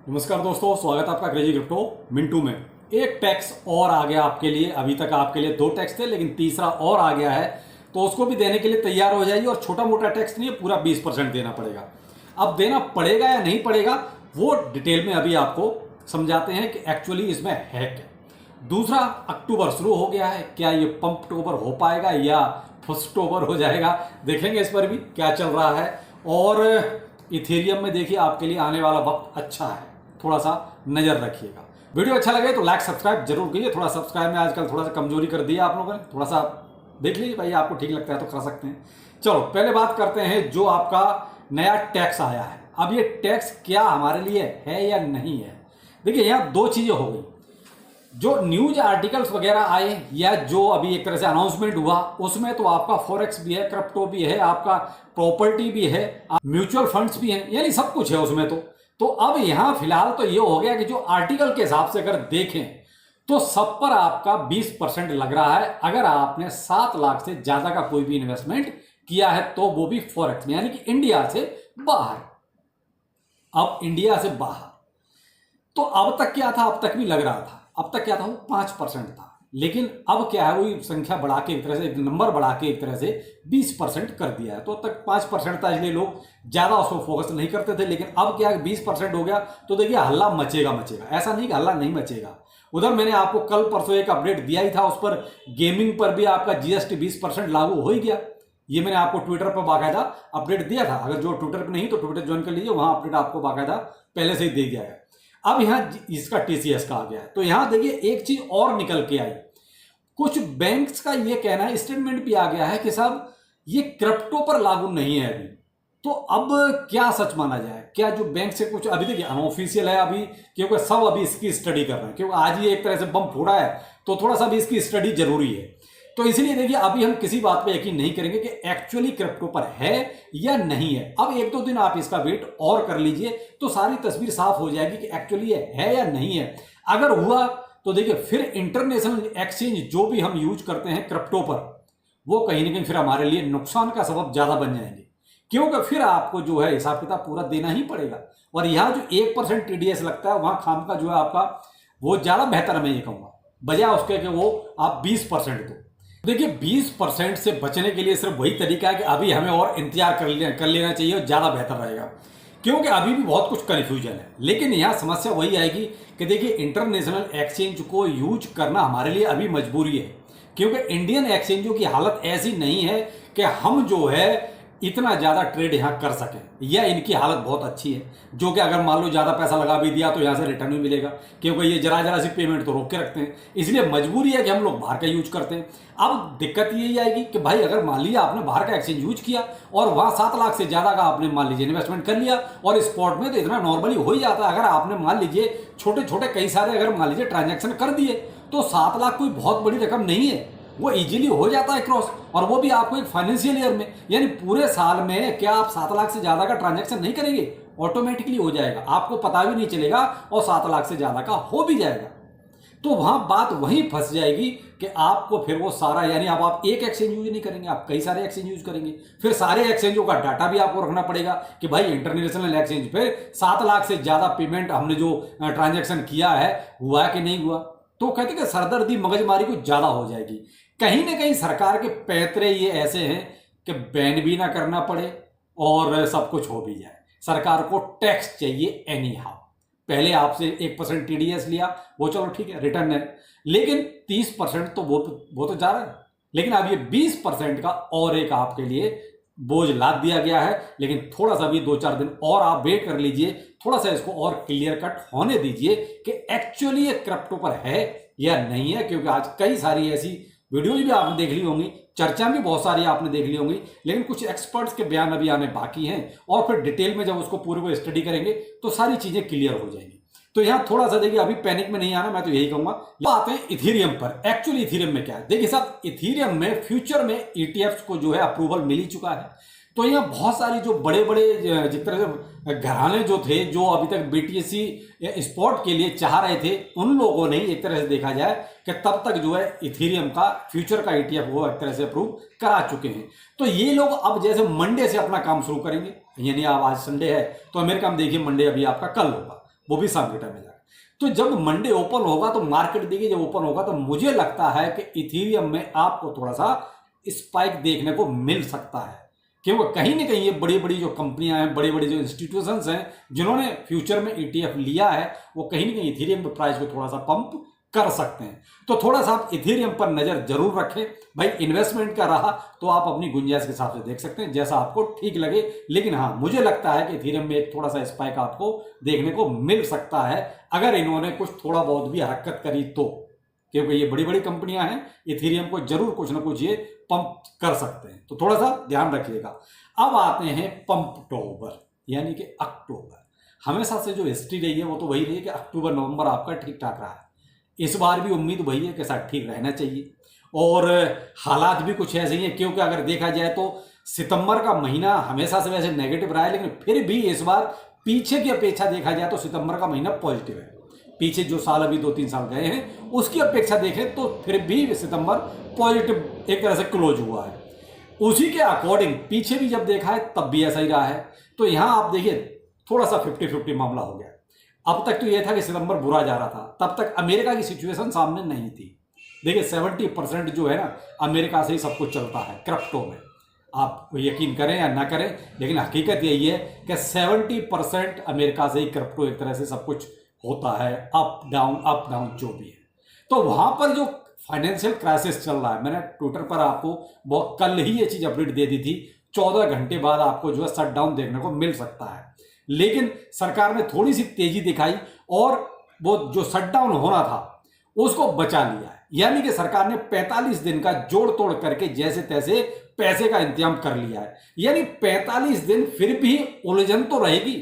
नमस्कार दोस्तों, स्वागत है आपका क्रेजी क्रिप्टो मिंटू में। एक टैक्स और आ गया आपके लिए। अभी तक आपके लिए 2 टैक्स थे, लेकिन तीसरा और आ गया है, तो उसको भी देने के लिए तैयार हो जाइए। और छोटा मोटा टैक्स नहीं है, पूरा 20% देना पड़ेगा। अब देना पड़ेगा या नहीं पड़ेगा वो डिटेल में अभी आपको समझाते हैं कि एक्चुअली इसमें है क्या। दूसरा, अक्टूबर शुरू हो गया है, क्या ये पंपटोबर हो पाएगा या फर्स्टोबर हो जाएगा, देखेंगे इस पर भी क्या चल रहा है। और इथेरियम में देखिए आपके लिए आने वाला वक्त अच्छा है, थोड़ा सा नजर रखिएगा। वीडियो अच्छा लगे तो लाइक सब्सक्राइब जरूर कीजिए। थोड़ा सब्सक्राइब में आजकल थोड़ा सा कमजोरी कर दिया आप लोगों ने, थोड़ा सा देख लीजिए भाई, आपको ठीक लगता है तो कर सकते हैं। चलो पहले बात करते हैं जो आपका नया टैक्स आया है। अब ये टैक्स क्या हमारे लिए है या नहीं है। देखिए यहाँ 2 चीजें हो गई। जो न्यूज आर्टिकल्स वगैरह आए या जो अभी एक तरह से अनाउंसमेंट हुआ, उसमें तो आपका फॉरेक्स भी है, क्रिप्टो भी है, आपका प्रॉपर्टी भी है, म्यूचुअल फंड्स भी हैं, यानी सब कुछ है उसमें। तो अब यहां फिलहाल तो ये हो गया कि जो आर्टिकल के हिसाब से अगर देखें तो सब पर आपका 20% लग रहा है। अगर आपने 7 लाख से ज्यादा का कोई भी इन्वेस्टमेंट किया है तो वो भी फॉरेक्स में, यानी कि इंडिया से बाहर। अब इंडिया से बाहर तो अब तक क्या था, अब तक भी लग रहा था, अब तक क्या था, वो 5% था। लेकिन अब क्या है, वही संख्या बढ़ा के एक तरह से, एक नंबर बढ़ा के एक तरह से 20% कर दिया है। तो अब तक 5% था, इसलिए लोग ज्यादा उसको फोकस नहीं करते थे। लेकिन अब क्या है, 20% हो गया तो देखिए हल्ला मचेगा मचेगा, ऐसा नहीं कि हल्ला नहीं मचेगा। उधर मैंने आपको कल परसों एक अपडेट दिया ही था, उस पर गेमिंग पर भी आपका जीएसटी 20% लागू हो ही गया। ये मैंने आपको ट्विटर पर बाकायदा अपडेट दिया था। अगर जो ट्विटर पर नहीं तो ट्विटर ज्वाइन कर लीजिए, वहां अपडेट आपको बाकायदा पहले से ही दे दिया है। अब यहां इसका टीसीएस का आ गया है, तो यहां देखिए एक चीज और निकल के आई। कुछ बैंक्स का ये कहना है, स्टेटमेंट भी आ गया है कि साहब ये क्रिप्टो पर लागू नहीं है अभी। तो अब क्या सच माना जाए, क्या जो बैंक से कुछ, अभी देखिए अनऑफिशियल है अभी, क्योंकि सब अभी इसकी स्टडी कर रहे हैं, क्योंकि आज ही एक तरह से बम फोड़ा है, तो थोड़ा सा भी इसकी स्टडी जरूरी है। तो इसलिए देखिए अभी हम किसी बात पे यकीन नहीं करेंगे कि एक्चुअली क्रिप्टो पर है या नहीं है। अब 1-2 दिन आप इसका वेट और कर लीजिए तो सारी तस्वीर साफ हो जाएगी कि एक्चुअली ये है या नहीं है। अगर हुआ तो देखिए फिर इंटरनेशनल एक्सचेंज जो भी हम यूज करते हैं क्रिप्टो पर, वो कहीं ना कहीं फिर हमारे लिए नुकसान का सबब ज्यादा बन जाएंगे, क्योंकि फिर आपको जो है हिसाब किताब पूरा देना ही पड़ेगा। और यहां जो 1% टीडीएस लगता है, वहां खाम का जो है आपका वो ज्यादा बेहतर है, मैं ये कहूंगा, बजाय उसके कि वो आप 20% दो। देखिए 20% से बचने के लिए सिर्फ वही तरीका है कि अभी हमें और इंतजार कर लेना चाहिए, और ज्यादा बेहतर रहेगा, क्योंकि अभी भी बहुत कुछ कन्फ्यूजन है। लेकिन यहां समस्या वही आएगी कि देखिए इंटरनेशनल एक्सचेंज को यूज करना हमारे लिए अभी मजबूरी है, क्योंकि इंडियन एक्सचेंजों की हालत ऐसी नहीं है कि हम जो है इतना ज्यादा ट्रेड यहां कर सकें, या इनकी हालत बहुत अच्छी है, जो कि अगर मान लो ज्यादा पैसा लगा भी दिया तो यहां से रिटर्न भी मिलेगा, क्योंकि ये जरा जरा सी पेमेंट तो रोक के रखते हैं। इसलिए मजबूरी है कि हम लोग बाहर का यूज करते हैं। अब दिक्कत यही आएगी कि भाई अगर मान लिया आपने बाहर का एक्सचेंज यूज किया और वहां 7 लाख से ज्यादा का आपने मान लीजिए इन्वेस्टमेंट कर लिया, और स्पॉट में तो इतना नॉर्मली हो ही जाता है। अगर आपने मान लीजिए छोटे छोटे कई सारे अगर मान लीजिए ट्रांजेक्शन कर दिए तो 7 लाख कोई बहुत बड़ी रकम नहीं है, वो इजीली हो जाता है क्रॉस। और वो भी आपको एक फाइनेंशियल ईयर में, यानी पूरे साल में क्या आप 7 लाख से ज्यादा का ट्रांजैक्शन नहीं करेंगे, ऑटोमेटिकली हो जाएगा, आपको पता भी नहीं चलेगा, और 7 लाख से ज्यादा का हो भी जाएगा। तो वहां बात वहीं फंस जाएगी कि आपको फिर वो सारा, यानी अब आप एक एक्सचेंज यूज नहीं करेंगे, आप कई सारे एक्सचेंज यूज करेंगे। फिर सारे एक्सचेंजों का डाटा भी आपको रखना पड़ेगा कि भाई इंटरनेशनल एक्सचेंज पे 7 लाख से ज्यादा पेमेंट हमने जो ट्रांजेक्शन किया है हुआ कि नहीं हुआ। तो कहते कि सरदर्दी मगजमारी कुछ ज्यादा हो जाएगी। कहीं ना कहीं सरकार के पैतरे ये ऐसे हैं कि बैन भी ना करना पड़े और सब कुछ हो भी जाए। सरकार को टैक्स चाहिए एनी हाउ। पहले आपसे 1% टीडीएस लिया, वो चलो ठीक है, रिटर्न है, लेकिन 30% तो वो तो जा रहा है। लेकिन अब ये 20% का और एक आपके लिए बोझ लाद दिया गया है। लेकिन थोड़ा सा भी 2-4 दिन और आप वेट कर लीजिए, थोड़ा सा इसको और क्लियर कट होने दीजिए कि एक्चुअली ये क्रिप्टो पर है या नहीं है। क्योंकि आज कई सारी ऐसी वीडियोज भी आपने देख ली होंगी, चर्चा भी बहुत सारी आपने देख ली होंगी, लेकिन कुछ एक्सपर्ट्स के बयान अभी आने बाकी हैं, और फिर डिटेल में जब उसको पूरे को स्टडी करेंगे तो सारी चीजें क्लियर हो जाएंगी। तो यहां थोड़ा सा देखिए, अभी पैनिक में नहीं आना, मैं तो यही कहूंगा। आते हैं इथेरियम पर। एक्चुअली इथेरियम में क्या है, देखिए साहब, इथेरियम में फ्यूचर में ईटीएफ्स को जो है अप्रूवल मिल ही चुका है। तो यहाँ बहुत सारी जो बड़े बड़े जिस तरह से घराने जो थे, जो अभी तक बीटीसी स्पॉट के लिए चाह रहे थे, उन लोगों ने एक तरह से देखा जाए कि तब तक जो है इथेरियम का फ्यूचर का ईटीएफ वो एक तरह से अप्रूव करा चुके हैं। तो ये लोग अब जैसे मंडे से अपना काम शुरू करेंगे, यानी अब आज संडे है तो अमेरिका में देखिए मंडे अभी आपका कल होगा, वो भी शाम के टाइम में जाएगा। तो जब मंडे ओपन होगा तो मार्केट देखिए जब ओपन होगा तो मुझे लगता है कि इथेरियम में आपको थोड़ा सा स्पाइक देखने को मिल सकता है, क्योंकि कहीं ना कहीं ये बड़ी बड़ी जो कंपनियां हैं, बड़ी बड़ी जो इंस्टीट्यूशंस हैं जिन्होंने फ्यूचर में ETF लिया है, वो कहीं ना कहीं इथेरियम के प्राइस को थोड़ा सा पंप कर सकते हैं। तो थोड़ा सा आप इथेरियम पर नजर जरूर रखें भाई। इन्वेस्टमेंट का रहा तो आप अपनी गुंजाइश के हिसाब से देख सकते हैं जैसा आपको ठीक लगे, लेकिन हाँ मुझे लगता है कि इथेरियम में एक थोड़ा सा स्पाइक आपको देखने को मिल सकता है अगर इन्होंने कुछ थोड़ा बहुत भी हरकत करी तो, क्योंकि ये बड़ी बड़ी कंपनियां हैं, इथेरियम को जरूर कुछ ना कुछ ये पंप कर सकते हैं। तो थोड़ा सा ध्यान रखिएगा। अब आते हैं पंपटोबर यानी कि अक्टूबर। हमेशा से जो हिस्ट्री रही है वो तो वही रही है कि अक्टूबर नवंबर आपका ठीक ठाक रहा है। इस बार भी उम्मीद वही है कि साथ ठीक रहना चाहिए, और हालात भी कुछ ऐसे ही हैं, क्योंकि अगर देखा जाए तो सितंबर का महीना हमेशा से वैसे नेगेटिव रहा है, लेकिन फिर भी इस बार पीछे की अपेक्षा देखा जाए तो सितंबर का महीना पॉजिटिव है। पीछे जो साल अभी 2-3 साल गए हैं उसकी अपेक्षा देखें तो फिर भी सितंबर पॉजिटिव एक तरह से क्लोज हुआ है। उसी के अकॉर्डिंग पीछे भी जब देखा है तब भी ऐसा ही रहा है। तो यहां आप देखिए थोड़ा सा 50-50 मामला हो गया। अब तक तो यह था कि सितंबर बुरा जा रहा था, तब तक अमेरिका की सिचुएशन सामने नहीं थी। देखिए 70% जो है ना अमेरिका से ही सब कुछ चलता है क्रिप्टो में। आप यकीन करें या ना करें, लेकिन हकीकत यही है कि 70% अमेरिका से ही क्रिप्टो एक तरह से सब कुछ होता है, अप डाउन जो भी है। तो वहां पर जो फाइनेंशियल क्राइसिस चल रहा है, मैंने ट्विटर पर आपको बहुत कल ही ये चीज अपडेट दे दी थी, 14 घंटे बाद आपको जो है शट डाउन देखने को मिल सकता है। लेकिन सरकार ने थोड़ी सी तेजी दिखाई और वो जो शट डाउन होना था उसको बचा लिया है। यानी कि सरकार ने 45 दिन का जोड़ तोड़ करके जैसे तैसे पैसे का इंतजाम कर लिया है। यानी 45 दिन फिर भी उलझन तो रहेगी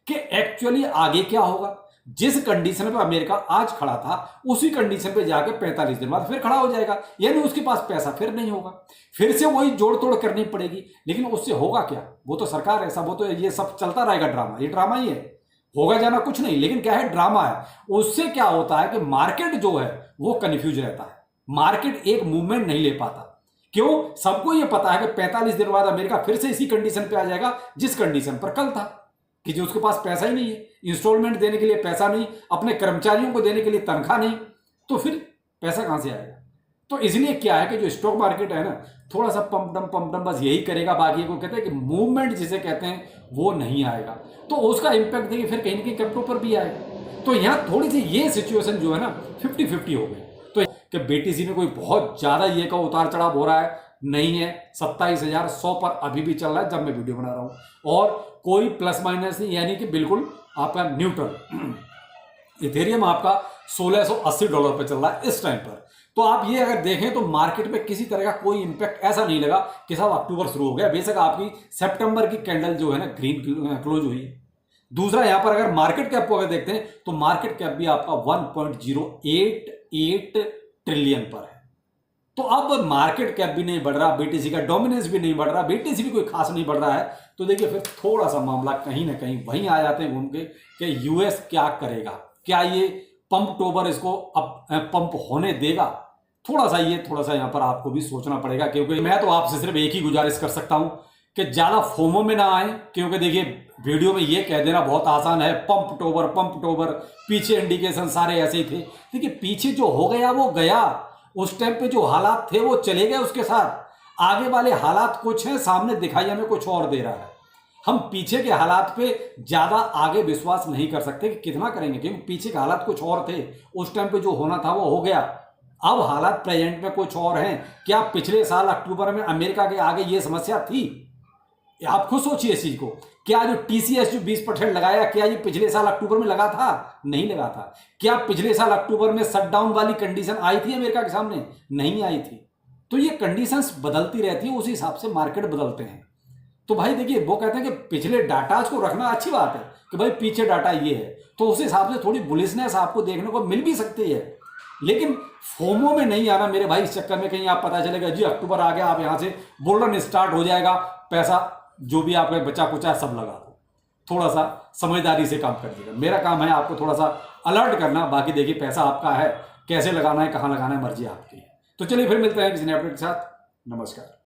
कि एक्चुअली आगे क्या होगा। जिस कंडीशन पे अमेरिका आज खड़ा था उसी कंडीशन पे जाके 45 दिन बाद फिर खड़ा हो जाएगा, यानी उसके पास पैसा फिर नहीं होगा, फिर से वही जोड़ तोड़ करनी पड़ेगी। लेकिन उससे होगा क्या, वो तो सरकार ऐसा, वो तो ये सब चलता रहेगा ड्रामा, ये ड्रामा ही है, होगा जाना कुछ नहीं। लेकिन क्या है, ड्रामा है। उससे क्या होता है कि मार्केट जो है वो कंफ्यूज रहता है, मार्केट एक मूवमेंट नहीं ले पाता। क्यों? सबको ये पता है कि 45 दिन बाद अमेरिका फिर से इसी कंडीशन पे आ जाएगा जिस कंडीशन पर कल था, कि जो उसके पास पैसा ही नहीं है, इंस्टॉलमेंट देने के लिए पैसा नहीं, अपने कर्मचारियों को देने के लिए तनख्वाह नहीं, तो फिर पैसा कहां से आएगा। तो इसलिए क्या है कि जो स्टॉक मार्केट है ना, थोड़ा सा पंप डम बस यही करेगा। बाकी को कहते हैं कि मूवमेंट जिसे कहते हैं वो नहीं आएगा, तो उसका इंपैक्ट देखिए फिर कहीं ना कहीं क्रिप्टो पर भी आएगा। तो यहां थोड़ी सी ये सिचुएशन जो है ना 50-50 हो गई। तो कि BTC में कोई बहुत ज्यादा ये का उतार चढ़ाव हो रहा है नहीं है, 27,100 पर अभी भी चल रहा है जब मैं वीडियो बना रहा हूं, और कोई प्लस माइनस नहीं, यानी कि बिल्कुल आपका न्यूट्रल। इथेरियम आपका $1680 पे चल रहा है इस टाइम पर। तो आप ये अगर देखें तो मार्केट में किसी तरह का कोई इंपैक्ट ऐसा नहीं लगा कि साहब अक्टूबर शुरू हो गया। बेशक आपकी सितंबर की कैंडल जो है ना ग्रीन क्लोज हुई। दूसरा यहां पर अगर मार्केट कैप को अगर देखते हैं तो मार्केट कैप भी आपका 1.088 ट्रिलियन पर है। तो अब मार्केट कैप भी नहीं बढ़ रहा, BTC का डोमिनेंस भी नहीं बढ़ रहा, BTC भी कोई खास नहीं बढ़ रहा है, तो देखिए फिर थोड़ा सा मामला कहीं ना कहीं वहीं आ जाते हैं घूम के कि US क्या करेगा, क्या ये पंपटोबर इसको अब पंप होने देगा। थोड़ा सा यहां पर आपको भी सोचना पड़ेगा, क्योंकि मैं तो आपसे सिर्फ एक ही गुजारिश कर सकता हूं कि ज्यादा फोमो में ना आए। क्योंकि देखिए वीडियो में ये कह देना बहुत आसान है, पंपटोबर, पीछे इंडिकेशन सारे ऐसे ही थे। देखिए पीछे जो हो गया वो गया, उस टाइम पे जो हालात थे वो चले गए उसके साथ। आगे वाले हालात कुछ हैं, सामने दिखाई हमें कुछ और दे रहा है। हम पीछे के हालात पे ज्यादा आगे विश्वास नहीं कर सकते कि कितना करेंगे, क्योंकि पीछे के हालात कुछ और थे, उस टाइम पे जो होना था वो हो गया। अब हालात प्रेजेंट में कुछ और हैं। क्या पिछले साल अक्टूबर में अमेरिका के आगे ये समस्या थी? आप खुद सोचिए इस चीज को। क्या जो TCS जो 20% लगाया, क्या ये पिछले साल अक्टूबर में लगा था? नहीं लगा था। क्या पिछले साल अक्टूबर में शटडाउन वाली कंडीशन आई थी अमेरिका के सामने? नहीं आई थी। तो ये कंडीशंस बदलती रहती है, उस हिसाब से मार्केट बदलते हैं। तो भाई देखिए वो कहते हैं कि पिछले डाटाज को रखना अच्छी बात है कि भाई पीछे डाटा ये है, तो उस हिसाब से थोड़ी बुलिशनेस आपको देखने को मिल भी सकती है। लेकिन फोमो में नहीं आना मेरे भाई, इस चक्कर में कहीं आप पता चलेगा जी अक्टूबर आ गया, आप यहां से बुल स्टार्ट हो जाएगा, पैसा जो भी आपका बचा कुचा सब लगा दो। थोड़ा सा समझदारी से काम कर दीजिएगा। मेरा काम है आपको थोड़ा सा अलर्ट करना, बाकी देखिए पैसा आपका है, कैसे लगाना है, कहां लगाना है, मर्जी आपकी है। तो चलिए फिर मिलते हैं किसी नए अपडेट के साथ। नमस्कार।